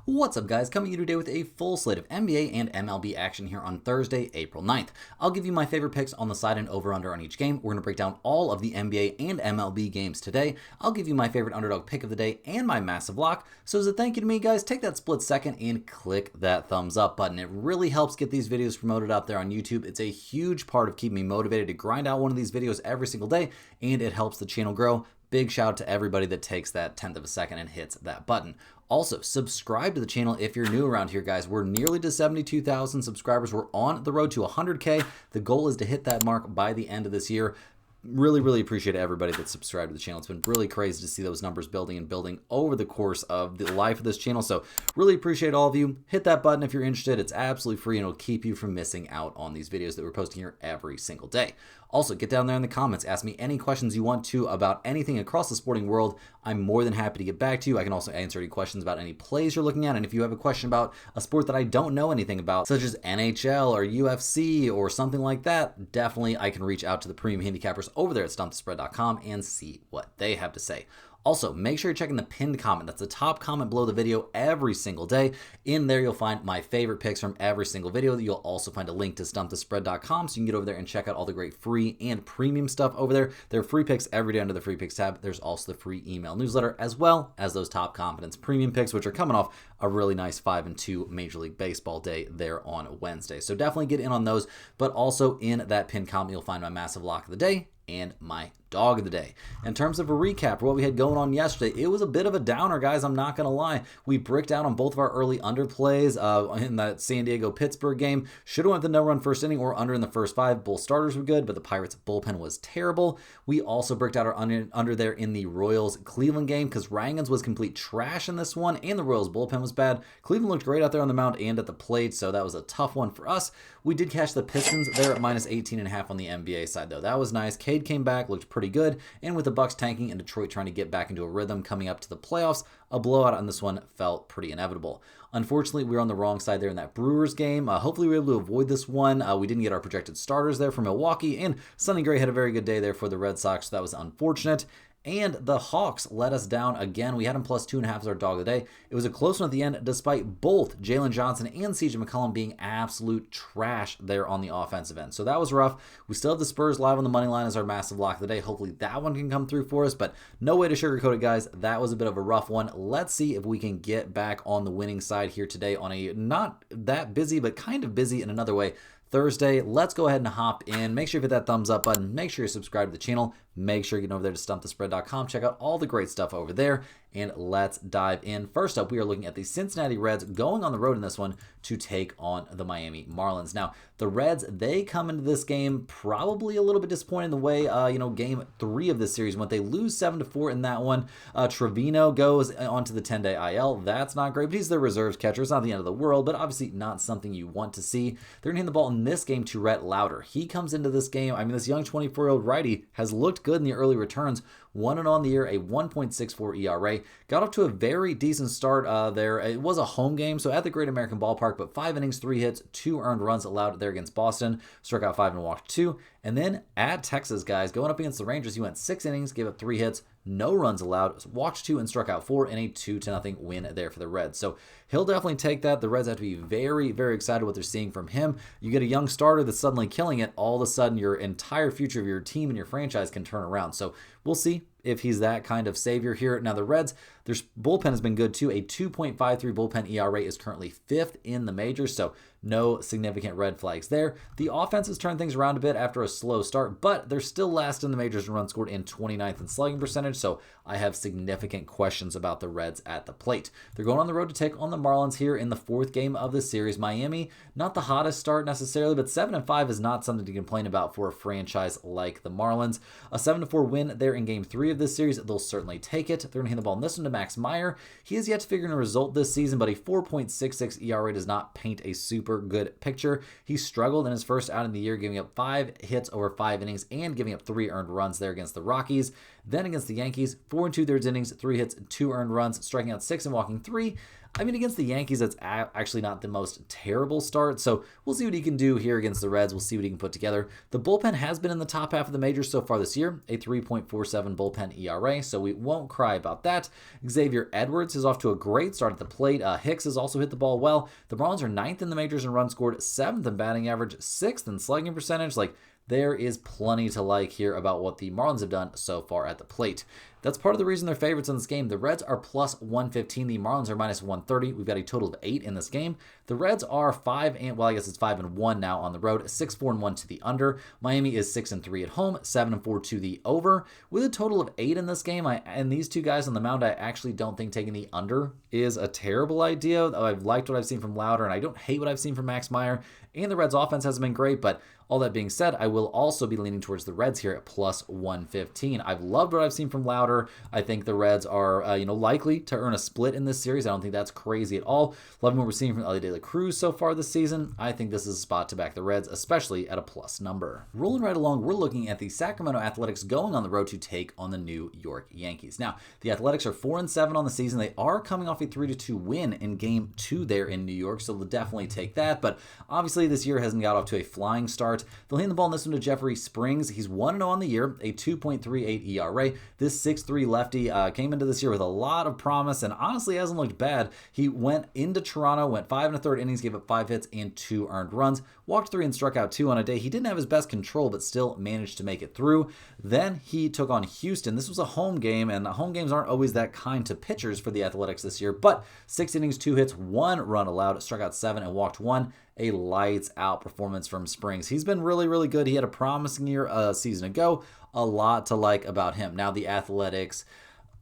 What's up, guys? Coming to you today with a full slate of NBA and MLB action here on Thursday, April 9th. I'll give you my favorite picks on the side and over-under on each game. We're going to break down all of the NBA and MLB games today. I'll give you my favorite underdog pick of the day and my massive lock. So as a thank you to me, guys, take that split second and click that thumbs up button. It really helps get these videos promoted out there on YouTube. It's a huge part of keeping me motivated to grind out one of these videos every single day, and it helps the channel grow. Big shout out to everybody that takes that 10th of a second and hits that button. Also, subscribe to the channel if you're new around here, guys. We're nearly to 72,000 subscribers. We're on the road to 100K. The goal is to hit that mark by the end of this year. Really appreciate everybody that's subscribed to the channel. It's been really crazy to see those numbers building and building over the course of the life of this channel. So really appreciate all of you. Hit that button if you're interested. It's absolutely free and it'll keep you from missing out on these videos that we're posting here every single day. Also, get down there in the comments. Ask me any questions you want to about anything across the sporting world. I'm more than happy to get back to you. I can also answer any questions about any plays you're looking at. And if you have a question about a sport that I don't know anything about, such as NHL or UFC or something like that, definitely I can reach out to the premium handicappers over there at stumpthespread.com and see what they have to say. Also, make sure you're checking the pinned comment. That's the top comment below the video every single day. In there, you'll find my favorite picks from every single video. You'll also find a link to stumpthespread.com, so you can get over there and check out all the great free and premium stuff over there. There are free picks every day under the free picks tab. There's also the free email newsletter, as well as those top confidence premium picks, which are coming off a really nice 5-2 Major League Baseball day there on Wednesday. So definitely get in on those. But also in that pinned comment, you'll find my massive lock of the day and my dog of the day. In terms of a recap for what we had going on yesterday, it was a bit of a downer, guys. I'm not going to lie. We bricked out on both of our early underplays in that San Diego-Pittsburgh game. Should have went the no-run first inning or under in the first 5. Both starters were good, but the Pirates' bullpen was terrible. We also bricked out our under there in the Royals-Cleveland game because Rangans was complete trash in this one, and the Royals' bullpen was bad. Cleveland looked great out there on the mound and at the plate, so that was a tough one for us. We did catch the Pistons there at minus 18.5 on the NBA side, though. That was nice. Cade came back, looked pretty good, and with the Bucks tanking and Detroit trying to get back into a rhythm coming up to the playoffs, a blowout on this one felt pretty inevitable. Unfortunately, we were on the wrong side there in that Brewers game. Hopefully, we were able to avoid this one. We didn't get our projected starters there for Milwaukee, and Sonny Gray had a very good day there for the Red Sox, so that was unfortunate. And the Hawks let us down again. We had them plus 2.5 as our dog of the day. It was a close one at the end, despite both Jalen Johnson and CJ McCollum being absolute trash there on the offensive end. So that was rough. We still have the Spurs live on the money line as our massive lock of the day. Hopefully that one can come through for us, but no way to sugarcoat it, guys. That was a bit of a rough one. Let's see if we can get back on the winning side here today on a not that busy, but kind of busy in another way Thursday. Let's go ahead and hop in. Make sure you hit that thumbs up button. Make sure you subscribe to the channel. Make sure you get over there to stumpthespread.com. Check out all the great stuff over there, and let's dive in. First up, we are looking at the Cincinnati Reds going on the road in this one to take on the Miami Marlins. Now, the Reds, they come into this game probably a little bit disappointed in the way, game 3 of this series went. They lose 7-4 in that one. Trevino goes onto the 10-day IL. That's not great, but he's their reserves catcher. It's not the end of the world, but obviously not something you want to see. They're going to hit the ball in this game to Rhett Lauder. He comes into this game. I mean, this young 24-year-old righty has looked good in the early returns. 1-0 on the year, a 1.64 ERA. Got off to a very decent start there. It was a home game, so at the Great American Ballpark, but 5 innings, 3 hits, 2 earned runs allowed there against Boston. Struck out 5 and walked 2. And then at Texas, guys, going up against the Rangers, he went 6 innings, gave up 3 hits, no runs allowed, walked 2 and struck out 4 in a 2-0 win there for the Reds. So he'll definitely take that. The Reds have to be very excited what they're seeing from him. You get a young starter that's suddenly killing it. All of a sudden, your entire future of your team and your franchise can turn around. So we'll see if he's that kind of savior here. Now, the Reds, their bullpen has been good too. A 2.53 bullpen ERA is currently 5th in the majors, so no significant red flags there. The offense has turned things around a bit after a slow start, but they're still last in the majors in runs scored and 29th in slugging percentage, so I have significant questions about the Reds at the plate. They're going on the road to take on the Marlins here in the 4th game of the series. Miami, not the hottest start necessarily, but 7-5 is not something to complain about for a franchise like the Marlins. A 7-4 win there in game 3 of this series, they'll certainly take it. They're going to hand the ball in this one to Max Meyer. He has yet to figure in a result this season, but a 4.66 ERA does not paint a super good picture. He struggled in his first outing of the year, giving up 5 hits over 5 innings and giving up 3 earned runs there against the Rockies. Then against the Yankees, 4 2/3 innings, 3 hits, 2 earned runs, striking out 6 and walking 3. I mean, against the Yankees, that's actually not the most terrible start, so we'll see what he can do here against the Reds. We'll see what he can put together. The bullpen has been in the top half of the majors so far this year, a 3.47 bullpen ERA, so we won't cry about that. Xavier Edwards is off to a great start at the plate. Hicks has also hit the ball well. The Marlins are 9th in the majors in runs scored, 7th in batting average, 6th in slugging percentage. There is plenty to like here about what the Marlins have done so far at the plate. That's part of the reason they're favorites in this game. The Reds are plus 115. The Marlins are minus 130. We've got a total of 8 in this game. The Reds are 5-1 now on the road, 6-4-1 to the under. Miami is 6-3 at home, 7-4 to the over. With a total of 8 in this game, and these two guys on the mound, I actually don't think taking the under is a terrible idea. I've liked what I've seen from Lauder, and I don't hate what I've seen from Max Meyer. And the Reds' offense hasn't been great, but all that being said, I will also be leaning towards the Reds here at plus 115. I've loved what I've seen from Lauder. I think the Reds are, likely to earn a split in this series. I don't think that's crazy at all. Loving what we're seeing from Elly De La Cruz so far this season. I think this is a spot to back the Reds, especially at a plus number. Rolling right along, we're looking at the Sacramento Athletics going on the road to take on the New York Yankees. Now, the Athletics are 4-7 on the season. They are coming off a 3-2 win in Game 2 there in New York, so they'll definitely take that. But obviously, this year hasn't got off to a flying start. They'll hand the ball in this one to Jeffrey Springs. He's 1-0 on the year, a 2.38 ERA. This 6'3 lefty came into this year with a lot of promise and honestly hasn't looked bad. He went into Toronto, went 5 1/3 innings, gave up 5 hits and 2 earned runs, walked 3 and struck out 2 on a day. He didn't have his best control, but still managed to make it through. Then he took on Houston. This was a home game, and home games aren't always that kind to pitchers for the Athletics this year, but 6 innings, 2 hits, 1 run allowed, struck out 7 and walked 1. A lights out performance from Springs. He's been really, really good. He had a promising year a season ago. A lot to like about him. Now the Athletics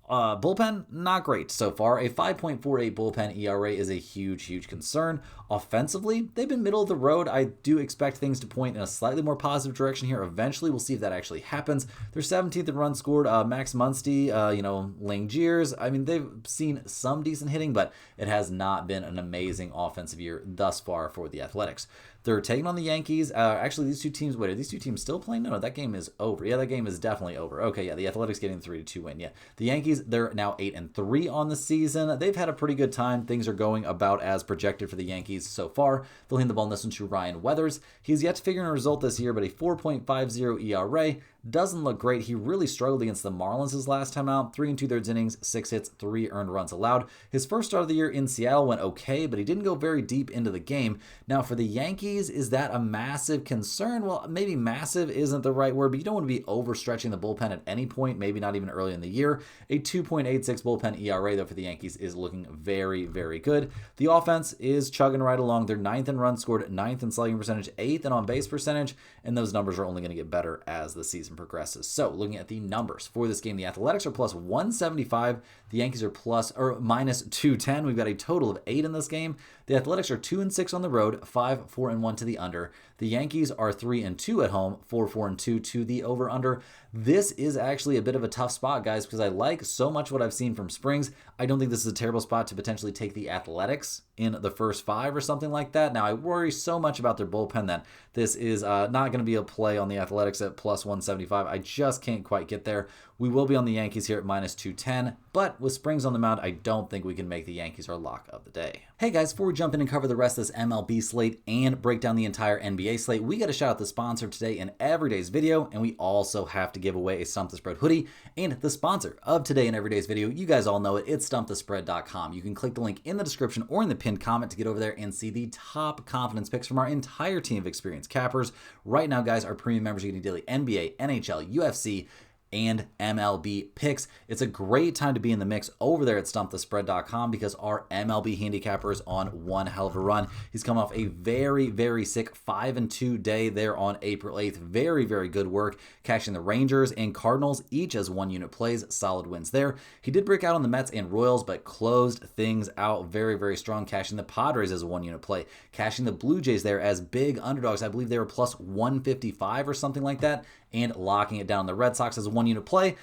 bullpen, not great so far. A 5.48 bullpen ERA is a huge, huge concern. Offensively, they've been middle of the road. I do expect things to point in a slightly more positive direction here. Eventually, we'll see if that actually happens. They're 17th in runs scored. Max Muncy, Langiers. I mean, they've seen some decent hitting, but it has not been an amazing offensive year thus far for the Athletics. They're taking on the Yankees. Actually, these two teams, wait, are these two teams still playing? No, that game is over. Yeah, that game is definitely over. Okay, yeah, the Athletics getting the 3-2 win. Yeah, the Yankees, they're now 8-3 on the season. They've had a pretty good time. Things are going about as projected for the Yankees so far. They'll hand the ball in this one to Ryan Weathers. He's yet to figure out a result this year, but a 4.50 ERA. Doesn't look great. He really struggled against the Marlins his last time out. 3 2/3 innings, 6 hits, 3 earned runs allowed. His first start of the year in Seattle went okay, but he didn't go very deep into the game. Now for the Yankees, is that a massive concern? Well, maybe massive isn't the right word, but you don't want to be overstretching the bullpen at any point, maybe not even early in the year. A 2.86 bullpen ERA, though, for the Yankees is looking very, very good. The offense is chugging right along. They're 9th in runs scored, 9th in slugging percentage, 8th in on-base percentage, and those numbers are only going to get better as the season progresses. So looking at the numbers for this game, the Athletics are plus 175. The Yankees are minus 210. We've got a total of 8 in this game. The Athletics are 2-6 on the road, 5-4-1 to the under. The Yankees are 3-2 at home, 4-4-2 to the over/under. This is actually a bit of a tough spot, guys, because I like so much what I've seen from Springs. I don't think this is a terrible spot to potentially take the Athletics in the first 5 or something like that. Now, I worry so much about their bullpen that this is not going to be a play on the Athletics at plus 175. I just can't quite get there. We will be on the Yankees here at minus 210, but with Springs on the mound, I don't think we can make the Yankees our lock of the day. Hey guys, before we jump in and cover the rest of this MLB slate and break down the entire NBA slate, we got to shout out the sponsor today in Everyday's video, and we also have to give away a Stump the Spread hoodie. And the sponsor of today and Everyday's video, you guys all know it, it's stumpthespread.com. You can click the link in the description or in the pinned comment to get over there and see the top confidence picks from our entire team of experienced cappers. Right now, guys, our premium members are getting daily NBA, NHL, UFC, and MLB picks. It's a great time to be in the mix over there at stumpthespread.com because our MLB handicapper is on one hell of a run. He's come off a very, very sick 5-2 day there on April 8th. Very, very good work, cashing the Rangers and Cardinals each as 1 unit plays. Solid wins there. He did break out on the Mets and Royals, but closed things out very, very strong, cashing the Padres as a 1 unit play, cashing the Blue Jays there as big underdogs. I believe they were plus 155 or something like that, and locking it down. The Red Sox as a 1 unit play.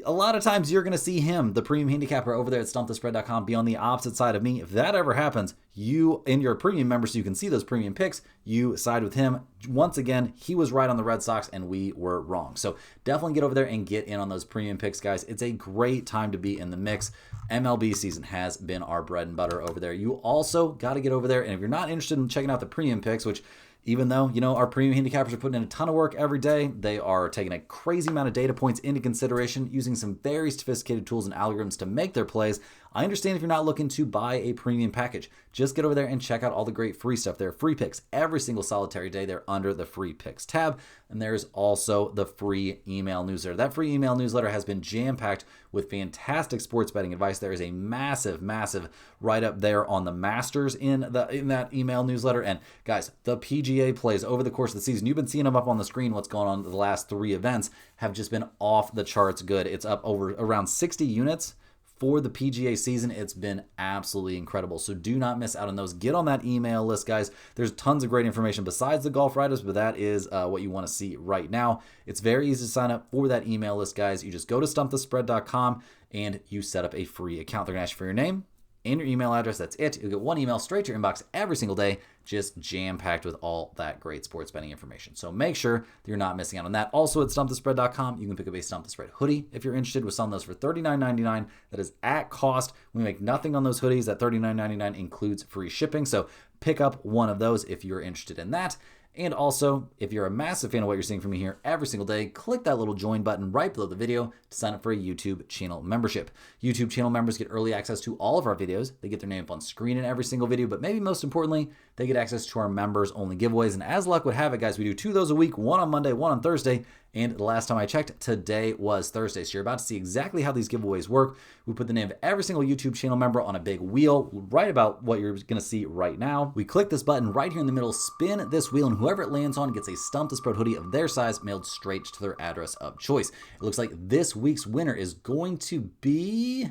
a lot of times you're going to see him, the premium handicapper over there at stumpthespread.com, be on the opposite side of me. If that ever happens, you and your premium members, so you can see those premium picks, you side with him. Once again, he was right on the Red Sox and we were wrong. So definitely get over there and get in on those premium picks, guys. It's a great time to be in the mix. MLB season has been our bread and butter over there. You also got to get over there, and if you're not interested in checking out the premium picks, which even though, our premium handicappers are putting in a ton of work every day, they are taking a crazy amount of data points into consideration, using some very sophisticated tools and algorithms to make their plays. I understand if you're not looking to buy a premium package. Just get over there and check out all the great free stuff. There are free picks every single solitary day. They're under the free picks tab. And there's also the free email newsletter. That free email newsletter has been jam-packed with fantastic sports betting advice. There is a massive, massive write-up there on the Masters in that email newsletter. And guys, the PGA plays over the course of the season, you've been seeing them up on the screen. What's going on the last 3 events have just been off the charts good. It's up over around 60 units for the PGA season. It's been absolutely incredible. So do not miss out on those. Get on that email list, guys. There's tons of great information besides the golf write-ups, but that is what you want to see right now. It's very easy to sign up for that email list, guys. You just go to stumpthespread.com and you set up a free account. They're going to ask you for your name and your email address. That's it. You'll get one email straight to your inbox every single day, just jam-packed with all that great sports betting information. So make sure that you're not missing out on that. Also at stumpthespread.com, you can pick up a Stump the Spread hoodie if you're interested. We're selling those for $39.99. That is at cost. We make nothing on those hoodies. That $39.99 includes free shipping. So pick up one of those if you're interested in that. And also, if you're a massive fan of what you're seeing from me here every single day, click that little join button right below the video to sign up for a YouTube channel membership. YouTube channel members get early access to all of our videos. They get their name up on screen in every single video, but maybe most importantly, they get access to our members-only giveaways. And as luck would have it, guys, we do 2 of those a week, one on Monday, one on Thursday. And the last time I checked, today was Thursday. So you're about to see exactly how these giveaways work. We put the name of every single YouTube channel member on a big wheel, right about what you're going to see right now. We click this button right here in the middle, spin this wheel, and whoever it lands on gets a Stump the Spread hoodie of their size mailed straight to their address of choice. It looks like this week's winner is going to be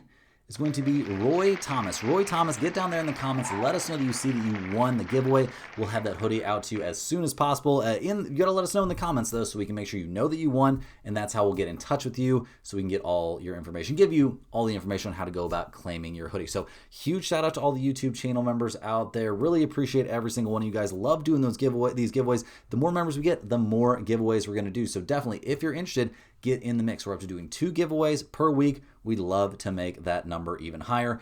Roy Thomas. Roy Thomas, get down there in the comments. Let us know that you see that you won the giveaway. We'll have that hoodie out to you as soon as possible. You got to let us know in the comments, though, so we can make sure you know that you won, and that's how we'll get in touch with you so we can get all your information, give you all the information on how to go about claiming your hoodie. So huge shout out to all the YouTube channel members out there. Really appreciate every single one of you guys. Love doing these giveaways. The more members we get, the more giveaways we're going to do. So definitely, if you're interested, get in the mix. We're up to doing 2 giveaways per week. We'd love to make that number even higher.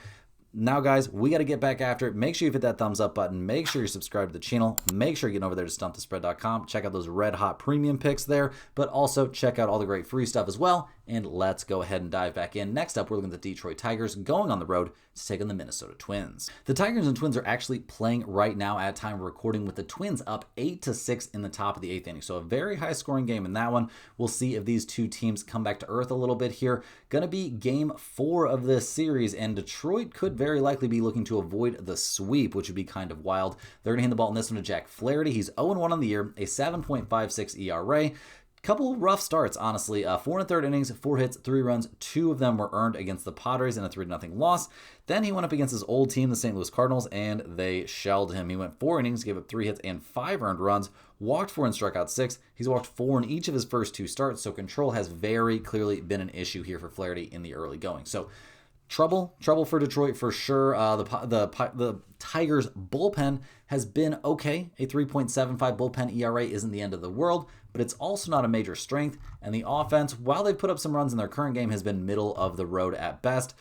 Now, guys, we got to get back after it. Make sure you hit that thumbs up button. Make sure you're subscribed to the channel. Make sure you're getting over there to stumpthespread.com. Check out those red hot premium picks there, but also check out all the great free stuff as well. And let's go ahead and dive back in. Next up, we're looking at the Detroit Tigers going on the road to take on the Minnesota Twins. The Tigers and Twins are actually playing right now at time of recording, with the Twins up 8-6 in the top of the 8th inning. So a very high scoring game in that one. We'll see if these two teams come back to earth a little bit here. Going to be game 4 of this series, and Detroit could very likely be looking to avoid the sweep, which would be kind of wild. They're going to hand the ball in this one to Jack Flaherty. He's 0-1 on the year, a 7.56 ERA. Couple rough starts, honestly. 4 1/3 innings, 4 hits, 3 runs. 2 of them were earned against the Padres in a 3-0 loss. Then he went up against his old team, the St. Louis Cardinals, and they shelled him. He went 4 innings, gave up 3 hits and 5 earned runs, walked 4 and struck out 6. He's walked 4 in each of his first 2 starts, so control has very clearly been an issue here for Flaherty in the early going. So trouble for Detroit for sure. The Tigers bullpen has been okay. A 3.75 bullpen ERA isn't the end of the world, but it's also not a major strength. And the offense, while they've put up some runs in their current game, has been middle of the road at best.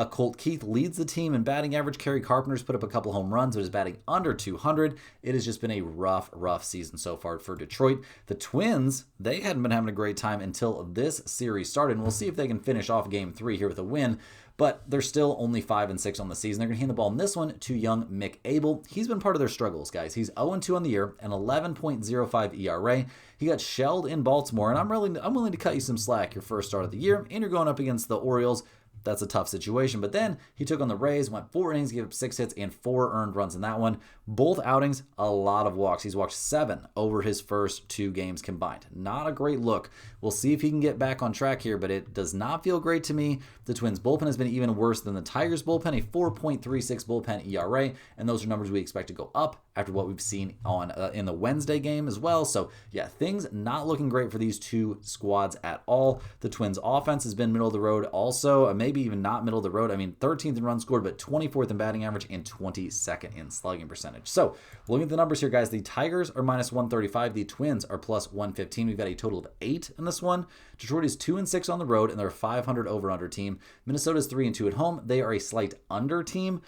Colt Keith leads the team in batting average. Kerry Carpenter's put up a couple home runs, but is batting under 200. It has just been a rough season so far for Detroit. The Twins, they hadn't been having a great time until this series started, and we'll see if they can finish off game 3 here with a win. But they're still only 5-6 on the season. They're going to hand the ball in this one to young Mick Abel. He's been part of their struggles, guys. He's 0-2 on the year, an 11.05 ERA. He got shelled in Baltimore, and I'm willing to cut you some slack your first start of the year, and you're going up against the Orioles. that's a tough situation. But then he took on the Rays, went 4 innings, gave up 6 hits and 4 earned runs in that one. Both outings, a lot of walks. He's walked 7 over his first 2 games combined. Not a great look. We'll see if he can get back on track here, but it does not feel great to me. The Twins bullpen has been even worse than the Tigers bullpen, a 4.36 bullpen ERA, and those are numbers we expect to go up after what we've seen on in the Wednesday game as well. So yeah, things not looking great for these two squads at all. The Twins offense has been middle of the road also, maybe even not middle of the road. I mean, 13th in runs scored, but 24th in batting average and 22nd in slugging percentage. So looking at the numbers here, guys, the Tigers are minus 135. The Twins are plus 115. We've got a total of 8 in this one. Detroit is 2-6 on the road, and they're a 500 over-under team. Minnesota is 3-2 at home. They are a slight under team.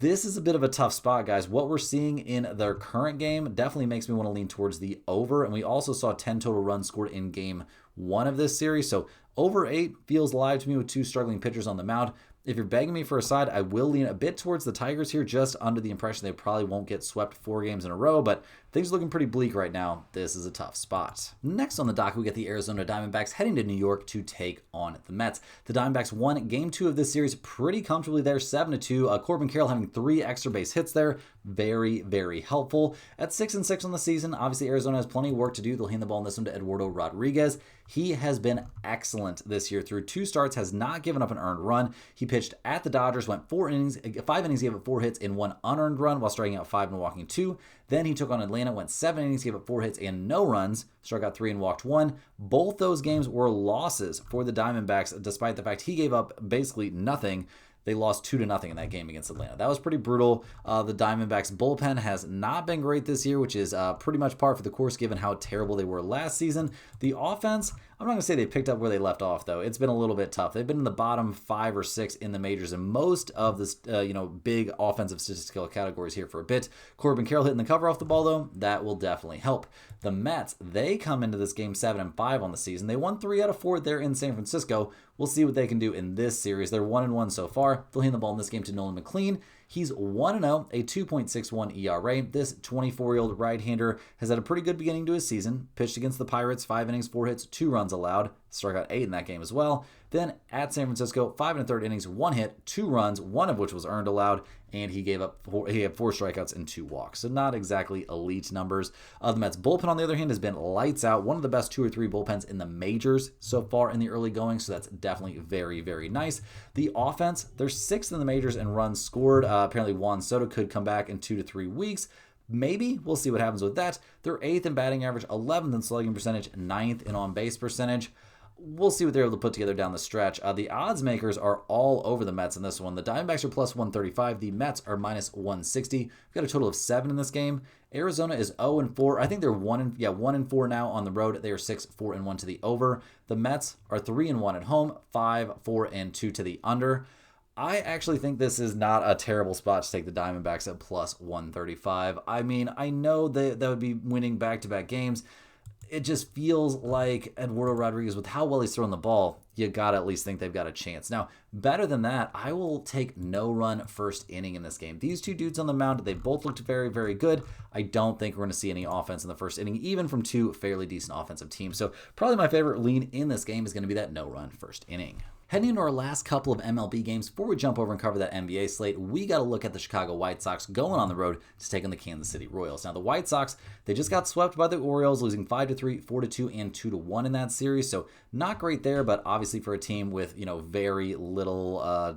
This is a bit of a tough spot, guys. What we're seeing in their current game definitely makes me want to lean towards the over, and we also saw 10 total runs scored in game 1 of this series, so over 8 feels live to me with 2 struggling pitchers on the mound. If you're begging me for a side, I will lean a bit towards the Tigers here, just under the impression they probably won't get swept 4 games in a row, but things are looking pretty bleak right now. This is a tough spot. Next on the dock, we get the Arizona Diamondbacks heading to New York to take on the Mets. The Diamondbacks won game 2 of this series pretty comfortably there, 7-2. Corbin Carroll having 3 extra base hits there. Very, very helpful. At 6-6 on the season, obviously Arizona has plenty of work to do. They'll hand the ball in this one to Eduardo Rodriguez. He has been excellent this year. Through 2 starts, has not given up an earned run. He pitched at the Dodgers, went 5 innings, gave up 4 hits and 1 unearned run while striking out 5 and walking 2. Then he took on Atlanta, went 7 innings, gave up 4 hits and no runs, struck out 3 and walked 1. Both those games were losses for the Diamondbacks, despite the fact he gave up basically nothing. They lost 2-0 in that game against Atlanta. That was pretty brutal. The Diamondbacks bullpen has not been great this year, which is pretty much par for the course given how terrible they were last season. The offense, I'm not going to say they picked up where they left off, though. It's been a little bit tough. They've been in the bottom 5 or 6 in the majors in most of the big offensive statistical categories here for a bit. Corbin Carroll hitting the cover off the ball, though, that will definitely help. The Mets, they come into this game 7-5 on the season. They won 3 out of 4 there in San Francisco. We'll see what they can do in this series. They're 1-1 so far. They'll hand the ball in this game to Nolan McLean. He's 1-0, a 2.61 ERA. This 24-year-old right-hander has had a pretty good beginning to his season. Pitched against the Pirates, 5 innings, 4 hits, 2 runs allowed. Struck out 8 in that game as well. Then at San Francisco, 5 1/3 innings, 1 hit, 2 runs, 1 of which was earned allowed, and he had 4 strikeouts and 2 walks. So not exactly elite numbers. The Mets bullpen, on the other hand, has been lights out. One of the best 2 or 3 bullpens in the majors so far in the early going, so that's definitely very, very nice. The offense, they're 6th in the majors in runs scored. Apparently Juan Soto could come back in 2 to 3 weeks. Maybe. We'll see what happens with that. They're 8th in batting average, 11th in slugging percentage, 9th in on-base percentage. We'll see what they're able to put together down the stretch. The odds makers are all over the Mets in this one. The Diamondbacks are plus 135. The Mets are minus 160. We've got a total of 7 in this game. Arizona is 0-4. I think they're 1-4 now on the road. They are 6-4-1 to the over. The Mets are 3-1 at home, 5-4-2 to the under. I actually think this is not a terrible spot to take the Diamondbacks at plus 135. I mean, I know that would be winning back-to-back games. It just feels like Eduardo Rodriguez, with how well he's throwing the ball, you got to at least think they've got a chance. Now, better than that, I will take no-run first inning in this game. These 2 dudes on the mound, they both looked very, very good. I don't think we're going to see any offense in the first inning, even from 2 fairly decent offensive teams. So probably my favorite lean in this game is going to be that no-run first inning. Heading into our last couple of MLB games, before we jump over and cover that NBA slate, we got to look at the Chicago White Sox going on the road to take on the Kansas City Royals. Now, the White Sox, they just got swept by the Orioles, losing 5-3, 4-2, and 2-1 in that series. So not great there, but obviously for a team with, very little,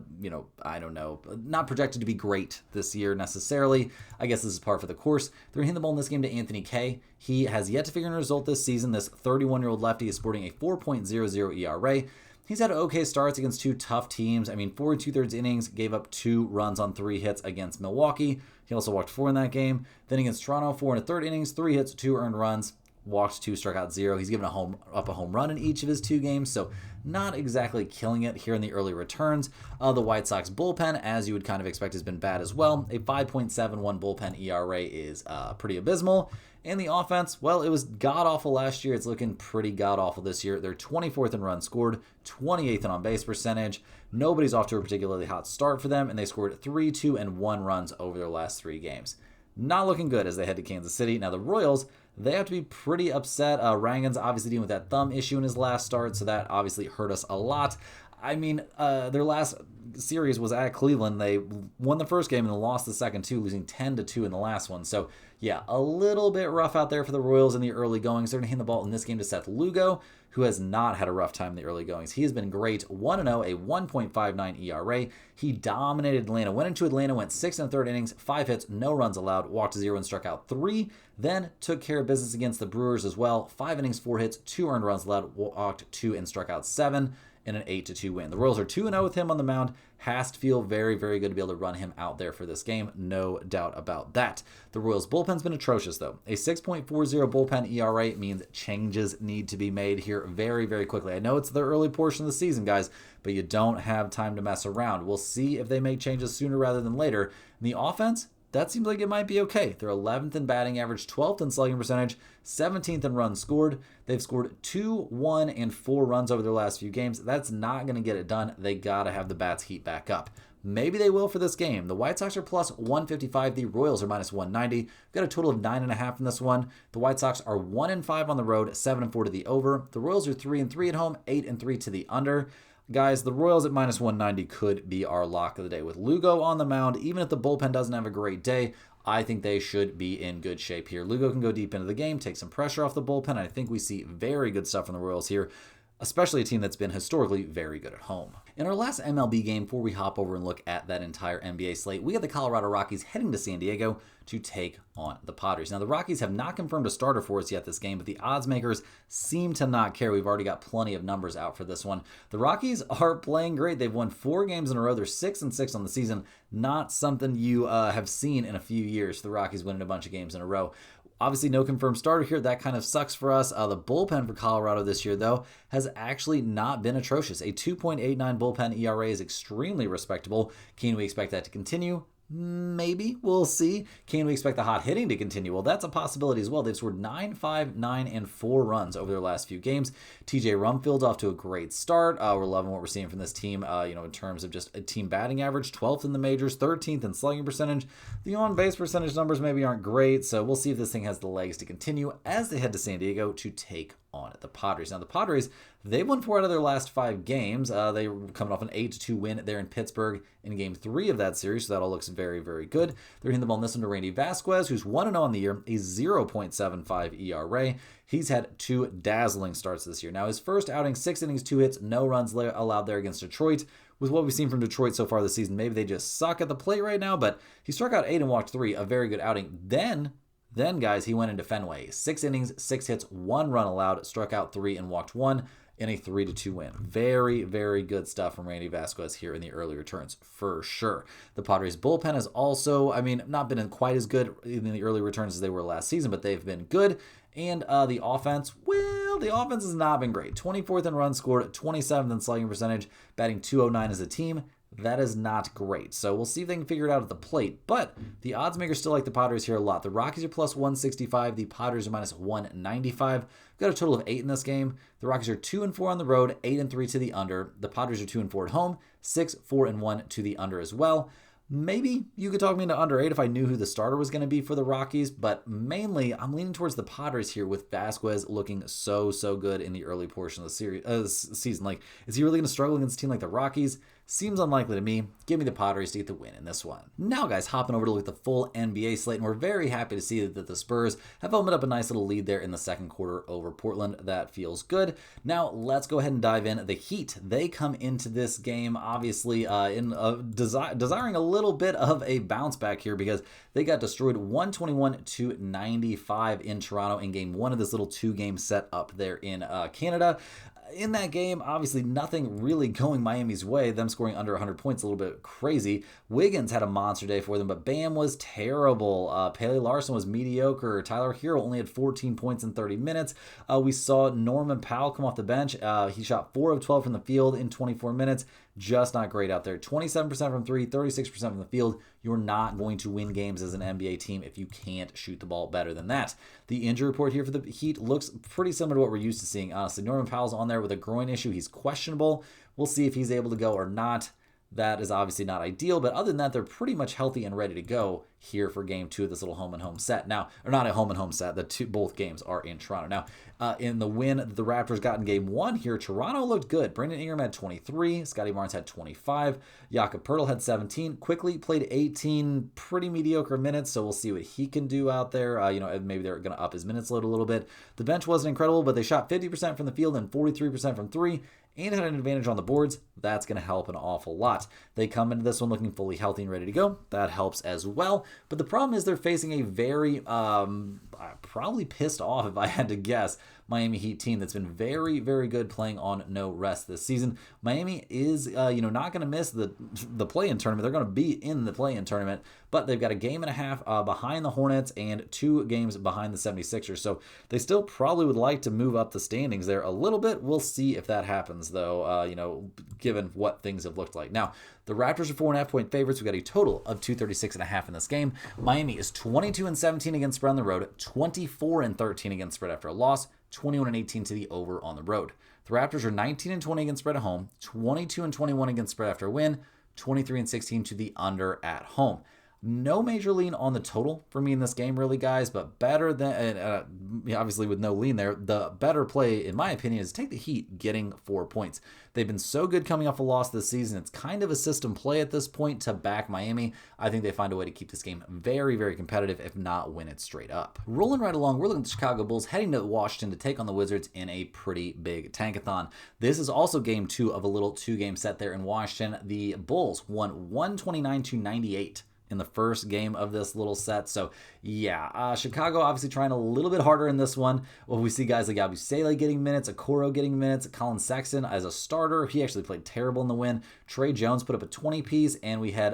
not projected to be great this year necessarily. I guess this is par for the course. They're hitting the ball in this game to Anthony Kay. He has yet to figure out a result this season. This 31-year-old lefty is sporting a 4.00 ERA. He's had okay starts against 2 tough teams. 4 2/3 innings, gave up 2 runs on 3 hits against Milwaukee. He also walked 4 in that game. Then against Toronto, 4 1/3 innings, 3 hits, 2 earned runs, walked 2, struck out 0. He's given up a home run in each of his 2 games, so not exactly killing it here in the early returns. The White Sox bullpen, as you would kind of expect, has been bad as well. A 5.71 bullpen ERA is pretty abysmal. And the offense, well, it was god-awful last year. It's looking pretty god-awful this year. They're 24th in runs scored, 28th in on-base percentage. Nobody's off to a particularly hot start for them, and they scored 3, 2, and 1 runs over their last 3 games. Not looking good as they head to Kansas City. Now, the Royals, they have to be pretty upset. Rangan's obviously dealing with that thumb issue in his last start, so that obviously hurt us a lot. I mean, their last series was at Cleveland. They won the first game and then lost the second two, losing 10-2 in the last one. So, yeah, a little bit rough out there for the Royals in the early goings. They're going to hand the ball in this game to Seth Lugo, who has not had a rough time in the early goings. He has been great, 1-0, a 1.59 ERA. He dominated Atlanta, went into Atlanta, went 6 1/3 innings, 5 hits, no runs allowed, walked 0 and struck out 3. Then took care of business against the Brewers as well. 5 innings, 4 hits, 2 earned runs allowed, walked 2 and struck out 7 in an 8-2 win. The Royals are 2-0 with him on the mound. Has to feel very, very good to be able to run him out there for this game. No doubt about that. The Royals' bullpen's been atrocious, though. A 6.40 bullpen ERA means changes need to be made here very, very quickly. I know it's the early portion of the season, guys, but you don't have time to mess around. We'll see if they make changes sooner rather than later. And the offense, that seems like it might be okay. They're 11th in batting average, 12th in slugging percentage, 17th in runs scored. They've scored 2, 1, and 4 runs over their last few games. That's not going to get it done. They got to have the bats heat back up. Maybe they will for this game. The White Sox are plus 155. The Royals are minus 190. We've got a total of 9.5 in this one. The White Sox are 1-5 on the road, 7-4 to the over. The Royals are 3-3 at home, 8-3 to the under. Guys, the Royals at minus 190 could be our lock of the day. With Lugo on the mound, even if the bullpen doesn't have a great day, I think they should be in good shape here. Lugo can go deep into the game, take some pressure off the bullpen. I think we see very good stuff from the Royals here, especially a team that's been historically very good at home. In our last MLB game, before we hop over and look at that entire NBA slate, we got the Colorado Rockies heading to San Diego to take on the Padres. Now, the Rockies have not confirmed a starter for us yet this game, but the odds makers seem to not care. We've already got plenty of numbers out for this one. The Rockies are playing great. They've won 4 games in a row. They're 6-6 on the season. Not something you have seen in a few years. The Rockies winning a bunch of games in a row. Obviously, no confirmed starter here. That kind of sucks for us. The bullpen for Colorado this year, though, has actually not been atrocious. A 2.89 bullpen ERA is extremely respectable. Can we expect that to continue? Maybe. We'll see. Can we expect the hot hitting to continue? Well, that's a possibility as well. They've scored 9, 5, 9, and 4 runs over their last few games. TJ Rumfield's off to a great start. We're loving what we're seeing from this team, in terms of just a team batting average, 12th in the majors, 13th in slugging percentage. The on-base percentage numbers maybe aren't great, so we'll see if this thing has the legs to continue as they head to San Diego to take on the Padres. Now, the Padres, they've won 4 out of their last 5 games. They were coming off an 8-2 win there in Pittsburgh in Game 3 of that series, so that all looks very, very good. They're hitting the ball in this one to Randy Vasquez, who's 1-0 on the year, a 0.75 ERA. He's had 2 dazzling starts this year. Now, his first outing, 6 innings, 2 hits, no runs allowed there against Detroit. With what we've seen from Detroit so far this season, maybe they just suck at the plate right now, but he struck out 8 and walked 3, a very good outing. Then, guys, he went into Fenway. 6 innings, 6 hits, 1 run allowed, struck out 3 and walked 1 in a 3-2 win. Very, very good stuff from Randy Vasquez here in the early returns, for sure. The Padres bullpen has also, not been quite as good in the early returns as they were last season, but they've been good. And the offense, well, the offense has not been great. 24th in runs scored, 27th in slugging percentage, batting .209 as a team. That is not great. So we'll see if they can figure it out at the plate. But the odds makers still like the Padres here a lot. The Rockies are plus 165. The Padres are minus 195. We've got a total of 8 in this game. The Rockies are 2-4 on the road, 8-3 to the under. The Padres are 2-4 at home, 6-4-1 to the under as well. Maybe you could talk me into under 8 if I knew who the starter was going to be for the Rockies, but mainly I'm leaning towards the Padres here with Vasquez looking so good in the early portion of the season. Like, is he really going to struggle against a team like the Rockies? Seems unlikely to me. Give me the Padres to get the win in this one. Now, guys, hopping over to look at the full NBA slate, and we're very happy to see that the Spurs have opened up a nice little lead there in the second quarter over Portland. That feels good. Now, let's go ahead and dive in. The Heat, they come into this game, obviously, desiring a little bit of a bounce back here because they got destroyed 121-95 in Toronto in Game 1 of this little 2-game set up there in Canada. In that game, obviously nothing really going Miami's way. Them scoring under 100 points, a little bit crazy. Wiggins had a monster day for them, but Bam was terrible. Pele Larson was mediocre. Tyler Hero only had 14 points in 30 minutes. We saw Norman Powell come off the bench. He shot 4 of 12 from the field in 24 minutes. Just not great out there. 27% from 3, 36% from the field. You're not going to win games as an NBA team if you can't shoot the ball better than that. The injury report here for the Heat looks pretty similar to what we're used to seeing, honestly. Norman Powell's on there with a groin issue. He's questionable. We'll see if he's able to go or not. That is obviously not ideal, but other than that, they're pretty much healthy and ready to go here for game 2 of this little home and home set. Now, or not a home and home set, both games are in Toronto. Now, in the win the Raptors got in game 1 here, Toronto looked good. Brandon Ingram had 23, Scotty Barnes had 25, Jakob Poeltl had 17, Quickly played 18 pretty mediocre minutes, so we'll see what he can do out there. Maybe they're going to up his minutes load a little bit. The bench wasn't incredible, but they shot 50% from the field and 43% from 3, and had an advantage on the boards. That's going to help an awful lot. They come into this one looking fully healthy and ready to go. That helps as well. But the problem is they're facing a very, probably pissed off if I had to guess, Miami Heat team that's been very, very good playing on no rest this season. Miami is, not going to miss the play-in tournament. They're going to be in the play-in tournament, but they've got a game and a half behind the Hornets and 2 games behind the 76ers. So they still probably would like to move up the standings there a little bit. We'll see if that happens, though, given what things have looked like. Now, the Raptors are 4.5-point favorites. We've got a total of 236.5 in this game. Miami is 22-17 against spread on the road, 24-13 against spread after a loss, 21-18 to the over on the road. The Raptors are 19-20 against spread at home, 22-21 against spread after a win, 23-16 to the under at home. No major lean on the total for me in this game, really, guys, but better than, obviously with no lean there, the better play, in my opinion, is take the Heat getting 4 points. They've been so good coming off a loss this season. It's kind of a system play at this point to back Miami. I think they find a way to keep this game very, very competitive, if not win it straight up. Rolling right along, we're looking at the Chicago Bulls heading to Washington to take on the Wizards in a pretty big tankathon. This is also game 2 of a little 2-game set there in Washington. The Bulls won 129-98 in the first game of this little set. So yeah, Chicago obviously trying a little bit harder in this one. Well, we see guys like Abusele getting minutes, Okoro getting minutes, Colin Sexton as a starter. He actually played terrible in the win. Trey Jones put up a 20-piece, and we had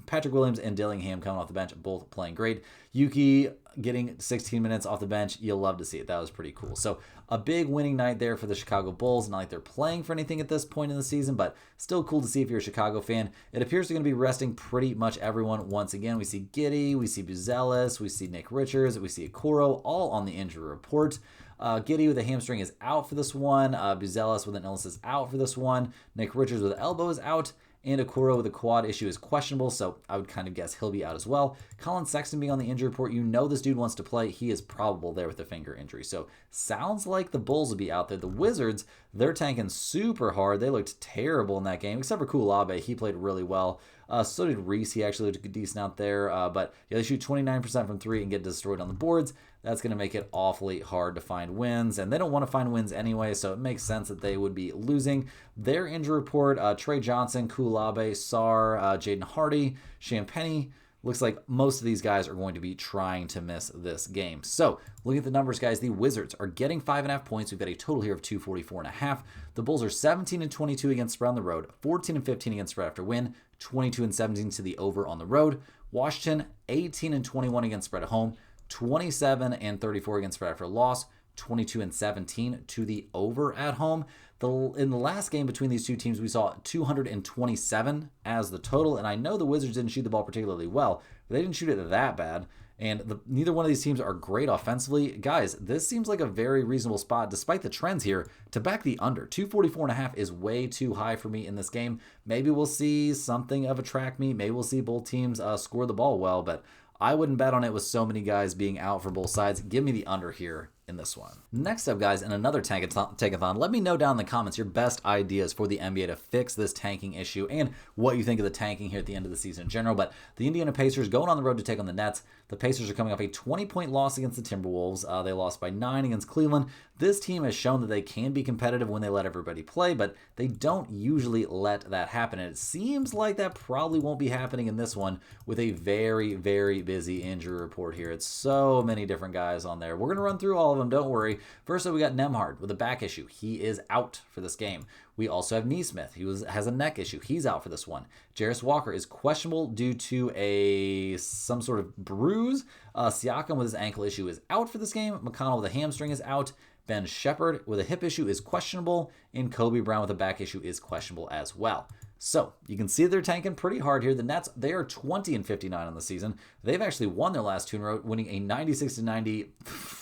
Patrick Williams and Dillingham coming off the bench, both playing great. Yuki getting 16 minutes off the bench. You'll love to see it. That was pretty cool. So a big winning night there for the Chicago Bulls. Not like they're playing for anything at this point in the season, but still cool to see if you're a Chicago fan. It appears they're going to be resting pretty much everyone once again. We see Giddey, we see Buzelis, we see Nick Richards, we see Okoro, all on the injury report. Giddey with a hamstring is out for this one. Buzelis with an illness is out for this one. Nick Richards with an elbow is out. And Okoro with a quad issue is questionable, so I would kind of guess he'll be out as well. Colin Sexton being on the injury report, this dude wants to play. He is probable there with a finger injury. So sounds like the Bulls will be out there. The Wizards, they're tanking super hard. They looked terrible in that game, except for Kulabe. He played really well. So did Reese. He actually looked decent out there. But yeah, they shoot 29% from 3 and get destroyed on the boards. That's going to make it awfully hard to find wins, and they don't want to find wins anyway, so it makes sense that they would be losing. Their injury report, Trey Johnson, Kulabe, Sarr, Jaden Hardy, Champagny. Looks like most of these guys are going to be trying to miss this game. So, looking at the numbers, guys, the Wizards are getting 5.5 points. We've got a total here of 244.5. The Bulls are 17-22 against spread on the road, 14-15 against spread after win, 22-17 to the over on the road. Washington, 18-21 against spread at home, 27-34 against spread after loss, 22-17 to the over at home. In the last game between these two teams, we saw 227 as the total, and I know the Wizards didn't shoot the ball particularly well, but they didn't shoot it that bad, and neither one of these teams are great offensively. Guys, this seems like a very reasonable spot, despite the trends here, to back the under. 244.5 is way too high for me in this game. Maybe we'll see something of a track meet. Maybe we'll see both teams score the ball well, but I wouldn't bet on it with so many guys being out for both sides. Give me the under here in this one. Next up, guys, in another tankathon, let me know down in the comments your best ideas for the NBA to fix this tanking issue and what you think of the tanking here at the end of the season in general. But the Indiana Pacers going on the road to take on the Nets. The Pacers are coming off a 20-point loss against the Timberwolves. They lost by 9 against Cleveland. This team has shown that they can be competitive when they let everybody play, but they don't usually let that happen. And it seems like that probably won't be happening in this one with a very, very busy injury report here. It's so many different guys on there. We're going to run through all of them, don't worry. First up, we got Nembhard with a back issue. He is out for this game. We also have Neesmith. He has a neck issue. He's out for this one. Jarris Walker is questionable due to some sort of bruise. Siakam with his ankle issue is out for this game. McConnell with a hamstring is out. Ben Shepherd with a hip issue is questionable. And Kobe Brown with a back issue is questionable as well. So you can see they're tanking pretty hard here. The Nets, they are 20-59 on the season. They've actually won their last two in a row, winning a 96-90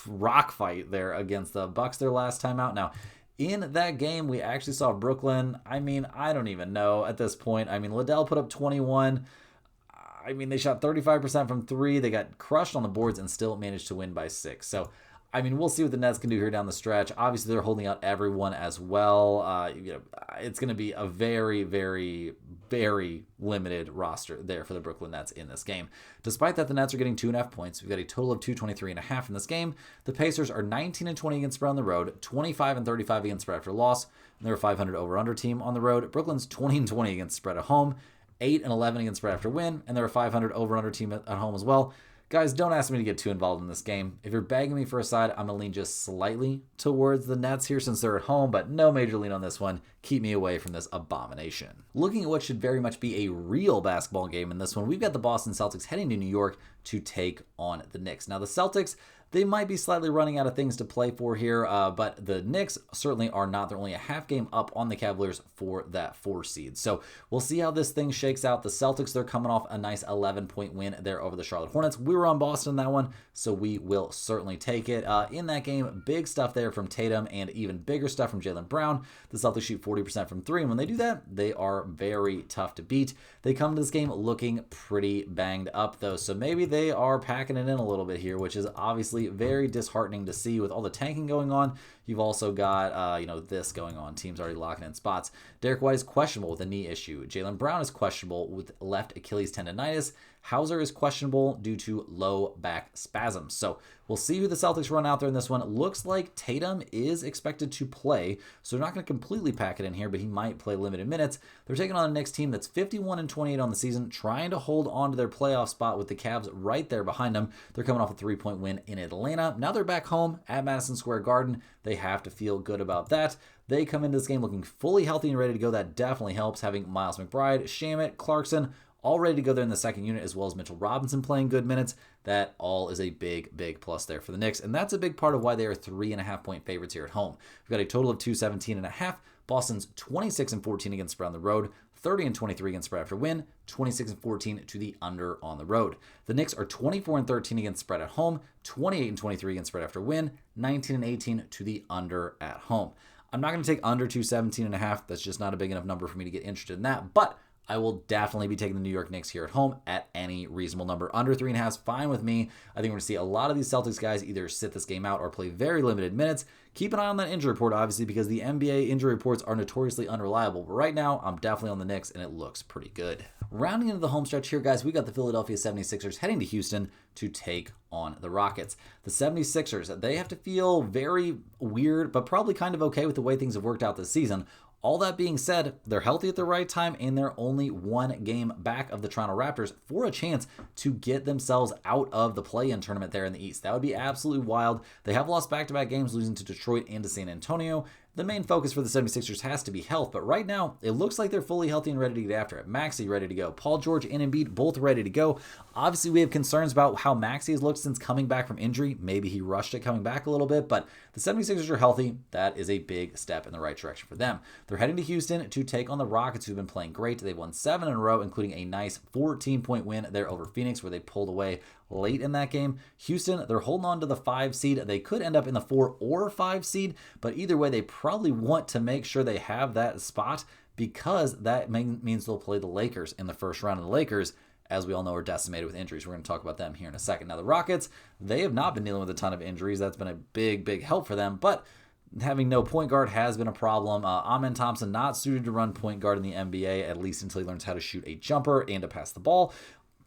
rock fight there against the Bucks their last time out. Now, In that game, we actually saw Brooklyn. I mean, I don't even know at this point. I mean, Liddell put up 21. I mean, they shot 35% from three. They got crushed on the boards and still managed to win by 6. So, I mean, we'll see what the Nets can do here down the stretch. Obviously, they're holding out everyone as well. It's going to be a very, very, very limited roster there for the Brooklyn Nets in this game. Despite that, the Nets are getting 2.5 points. We've got a total of 223.5 in this game. The Pacers are 19-20 against spread on the road, 25-35 against spread after loss, and they're a 500 over/under team on the road. Brooklyn's 20-20 against spread at home, 8-11 against spread after win, and they're a 500 over/under team at home as well. Guys, don't ask me to get too involved in this game. If you're begging me for a side, I'm going to lean just slightly towards the Nets here since they're at home, but no major lean on this one. Keep me away from this abomination. Looking at what should very much be a real basketball game in this one, we've got the Boston Celtics heading to New York to take on the Knicks. Now, the Celtics, they might be slightly running out of things to play for here, but the Knicks certainly are not. They're only a half game up on the Cavaliers for that 4 seed. So we'll see how this thing shakes out. The Celtics, they're coming off a nice 11-point win there over the Charlotte Hornets. We were on Boston in that one, so we will certainly take it. In that game, big stuff there from Tatum and even bigger stuff from Jaylen Brown. The Celtics shoot 40% from 3, and when they do that, they are very tough to beat. They come to this game looking pretty banged up, though, so maybe they are packing it in a little bit here, which is obviously very disheartening to see with all the tanking going on. You've also got, this going on. Teams already locking in spots. Derek White is questionable with a knee issue. Jaylen Brown is questionable with left Achilles tendonitis. Hauser is questionable due to low back spasms. So we'll see who the Celtics run out there in this one. It looks like Tatum is expected to play, so they're not going to completely pack it in here, but he might play limited minutes. They're taking on a Knicks team that's 51-28 on the season, trying to hold on to their playoff spot with the Cavs right there behind them. They're coming off a 3-point win in Atlanta. Now they're back home at Madison Square Garden. They have to feel good about that. They come into this game looking fully healthy and ready to go. That definitely helps, having Miles McBride, Shamet, Clarkson, all ready to go there in the second unit, as well as Mitchell Robinson playing good minutes. That all is a big plus there for the Knicks, and that's a big part of why they are 3.5-point favorites here at home. We've got a total of 217.5. Boston's 26-14 against spread on the road, 30-23 against spread after win, 26-14 to the under on the road. The Knicks are 24-13 against spread at home, 28-23 against spread after win, 19-18 to the under at home. I'm not going to take under 217.5. That's just not a big enough number for me to get interested in that, but I will definitely be taking the New York Knicks here at home at any reasonable number. Under 3.5 is fine with me. I think we're going to see a lot of these Celtics guys either sit this game out or play very limited minutes. Keep an eye on that injury report, obviously, because the NBA injury reports are notoriously unreliable. But right now, I'm definitely on the Knicks, and it looks pretty good. Rounding into the home stretch here, guys, we got the Philadelphia 76ers heading to Houston to take on the Rockets. The 76ers, they have to feel very weird, but probably kind of okay with the way things have worked out this season. All that being said, they're healthy at the right time, and they're only 1 game back of the Toronto Raptors for a chance to get themselves out of the play-in tournament there in the East. That would be absolutely wild. They have lost back-to-back games, losing to Detroit and to San Antonio. The main focus for the 76ers has to be health, but right now, it looks like they're fully healthy and ready to get after it. Maxey ready to go. Paul George and Embiid both ready to go. Obviously, we have concerns about how Maxey has looked since coming back from injury. Maybe he rushed it coming back a little bit, but the 76ers are healthy. That is a big step in the right direction for them. They're heading to Houston to take on the Rockets, who've been playing great. They've won 7 in a row, including a nice 14-point win there over Phoenix, where they pulled away late in that game. Houston, they're holding on to the 5 seed. They could end up in the 4 or 5 seed, but either way, they probably want to make sure they have that spot, because that means they'll play the Lakers in the first round. Of the Lakers, as we all know, are decimated with injuries. We're going to talk about them here in a second. Now, the Rockets, they have not been dealing with a ton of injuries. That's been a big help for them, but having no point guard has been a problem. Amen Thompson, not suited to run point guard in the NBA, at least until he learns how to shoot a jumper and to pass the ball.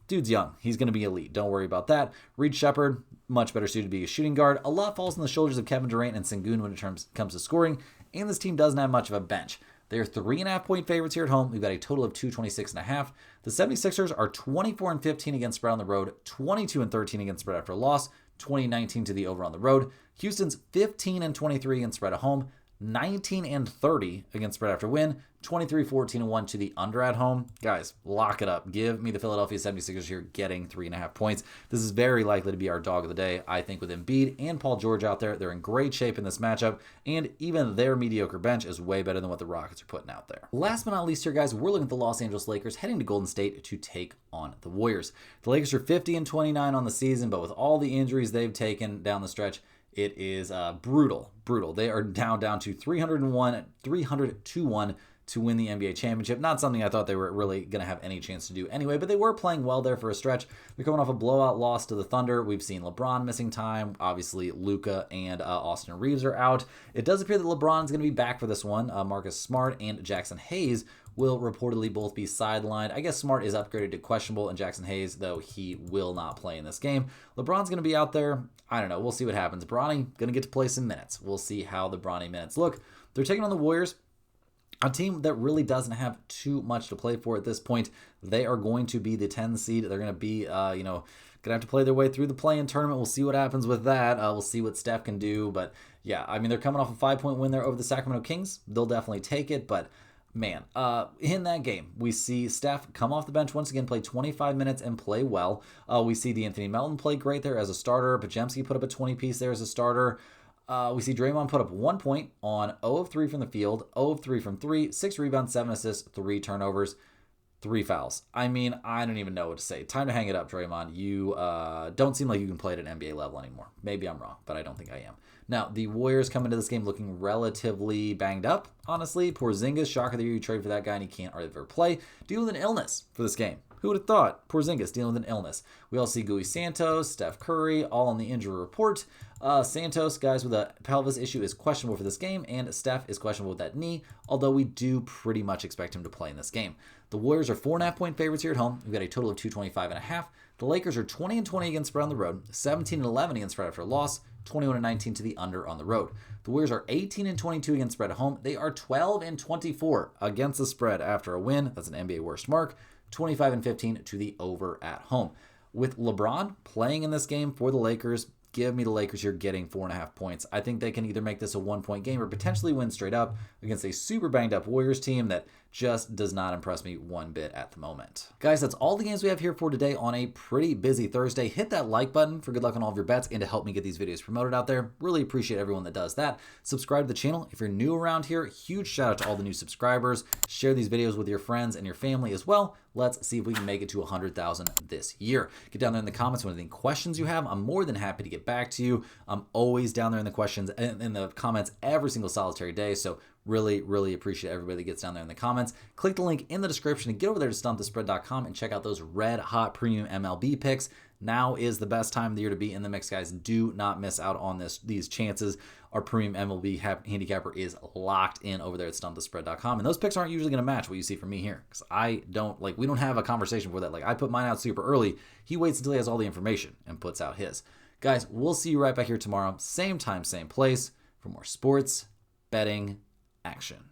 Dude's young. He's going to be elite. Don't worry about that. Reed Shepherd, much better suited to be a shooting guard. A lot falls on the shoulders of Kevin Durant and Sengun when it comes to scoring, and this team doesn't have much of a bench. They're 3.5-point favorites here at home. We've got a total of 226.5. The 76ers are 24-15 against spread on the road, 22-13 against spread after a loss, 20-19 to the over on the road. Houston's 15-23 against spread at home, 19-30 against spread after win, 23-14-1 to the under at home. Guys, lock it up. Give me the Philadelphia 76ers here getting 3.5 points. This is very likely to be our dog of the day. I think with Embiid and Paul George out there, they're in great shape in this matchup, and even their mediocre bench is way better than what the Rockets are putting out there. Last but not least here, guys, we're looking at the Los Angeles Lakers heading to Golden State to take on the Warriors. The Lakers are 50-29 on the season, but with all the injuries they've taken down the stretch, It is brutal. They are down to 300 to 1 to win the NBA championship. Not something I thought they were really going to have any chance to do anyway, but they were playing well there for a stretch. They're coming off a blowout loss to the Thunder. We've seen LeBron missing time. Obviously, Luka and Austin Reeves are out. It does appear that LeBron's going to be back for this one. Marcus Smart and Jackson Hayes will reportedly both be sidelined. I guess Smart is upgraded to questionable, and Jackson Hayes, though, he will not play in this game. LeBron's going to be out there. I don't know. We'll see what happens. Bronny going to get to play some minutes. We'll see how the Bronny minutes look. They're taking on the Warriors, a team that really doesn't have too much to play for at this point. They are going to be the 10 seed. They're going to be, going to have to play their way through the play-in tournament. We'll see what happens with that. We'll see what Steph can do. But, yeah, I mean, they're coming off a 5-point win there over the Sacramento Kings. They'll definitely take it, but man, in that game, we see Steph come off the bench once again, play 25 minutes and play well. We see D'Anthony Melton play great there as a starter. Podziemski put up a 20-piece there as a starter. We see Draymond put up 1 point on 0 of 3 from the field, 0 of 3 from 3, 6 rebounds, 7 assists, 3 turnovers, 3 fouls. I mean, I don't even know what to say. Time to hang it up, Draymond. You don't seem like you can play at an NBA level anymore. Maybe I'm wrong, but I don't think I am. Now, the Warriors come into this game looking relatively banged up, honestly. Porzingis, shocker that you trade for that guy and he can't ever play. Dealing with an illness for this game. Who would have thought? Porzingis dealing with an illness. We all see Gui Santos, Steph Curry, all on the injury report. Santos, guys with a pelvis issue, is questionable for this game, and Steph is questionable with that knee, although we do pretty much expect him to play in this game. The Warriors are 4.5-point favorites here at home. We've got a total of 225.5. The Lakers are 20-20 against spread on the road, 17-11 against spread after a loss, 21-19 to the under on the road. The Warriors are 18-22 against spread at home. They are 12-24 against the spread after a win. That's an NBA worst mark. 25-15 to the over at home. With LeBron playing in this game for the Lakers, give me the Lakers here getting 4.5 points. I think they can either make this a 1-point game or potentially win straight up against a super banged up Warriors team that just does not impress me one bit at the moment. Guys, that's all the games we have here for today on a pretty busy Thursday. Hit that like button for good luck on all of your bets and to help me get these videos promoted out there. Really appreciate everyone that does that. Subscribe to the channel if you're new around here. Huge shout out to all the new subscribers. Share these videos with your friends and your family as well. Let's see if we can make it to 100,000 this year. Get down there in the comments with any questions you have. I'm more than happy to get back to you. I'm always down there in the questions in the comments every single solitary day. So really appreciate everybody that gets down there in the comments. Click the link in the description and get over there to stumpthespread.com and check out those red hot premium MLB picks. Now is the best time of the year to be in the mix, guys. Do not miss out on these chances. Our premium MLB handicapper is locked in over there at stumpthespread.com. And those picks aren't usually going to match what you see from me here. Because we don't have a conversation for that. Like, I put mine out super early. He waits until he has all the information and puts out his. Guys, we'll see you right back here tomorrow. Same time, same place for more sports betting action.